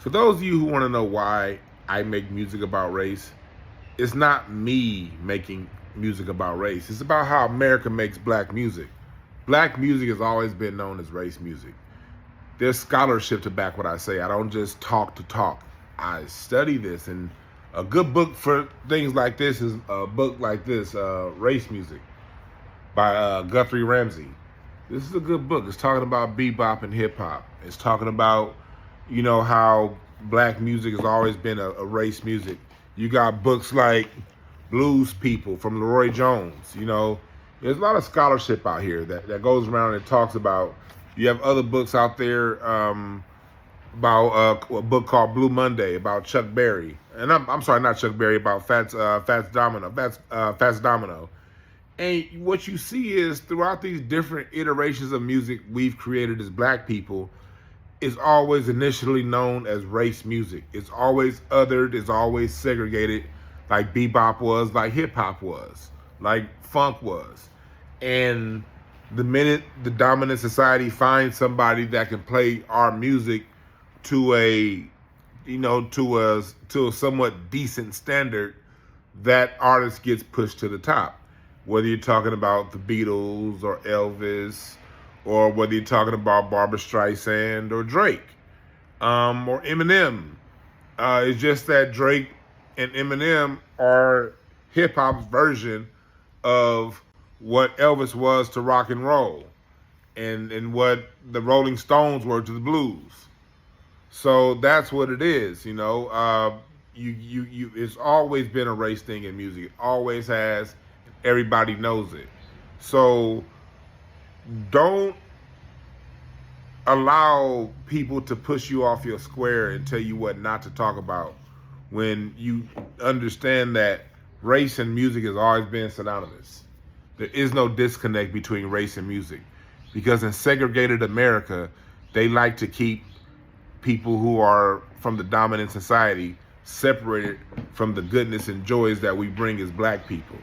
For those of you who want to know why I make music about race, it's not me making music about race. It's about how America makes black music. Black music has always been known as race music. There's scholarship to back what I say. I don't just talk to talk. I study this, and a good book for things like this is a book like this, Race Music by Guthrie Ramsey. This is a good book. It's talking about bebop and hip hop. It's talking about, how black music has always been a race music. You got books like Blues People from Leroy Jones. There's a lot of scholarship out here that goes around and talks about. You have other books out there about a book called Blue Monday about Chuck Berry, and I'm sorry, not Chuck Berry, about Fats Domino. And what you see is throughout these different iterations of music we've created as black people, is always initially known as race music. It's always othered, it's always segregated, like bebop was, like hip hop was, like funk was. And the minute the dominant society finds somebody that can play our music to a somewhat decent standard, that artist gets pushed to the top. Whether you're talking about the Beatles or Elvis, or whether you're talking about Barbra Streisand or Drake, or Eminem. It's just that Drake and Eminem are hip hop's version of what Elvis was to rock and roll, and what the Rolling Stones were to the blues. So that's what it is, It's always been a race thing in music. It always has. Everybody knows it. So don't allow people to push you off your square and tell you what not to talk about, when you understand that race and music has always been synonymous. There is no disconnect between race and music, because in segregated America, they like to keep people who are from the dominant society separated from the goodness and joys that we bring as black people.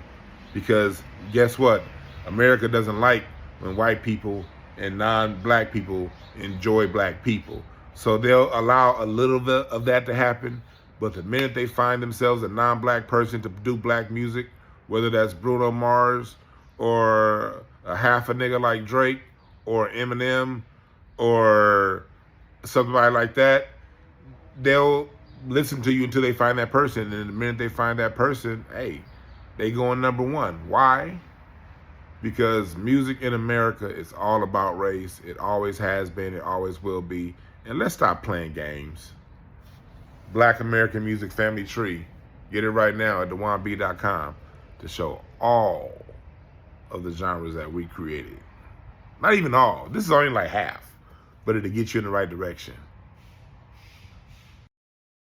Because guess what? America doesn't like when white people and non-black people enjoy black people. So they'll allow a little bit of that to happen, but the minute they find themselves a non-black person to do black music, whether that's Bruno Mars or a half a nigga like Drake or Eminem or somebody like that, they'll listen to you until they find that person. And the minute they find that person, hey, they going number one. Why? Because music in America is all about race. It always has been. It always will be. And let's stop playing games. Black American Music Family Tree. Get it right now at DewanB.com to show all of the genres that we created. Not even all. This is only like half. But it'll get you in the right direction.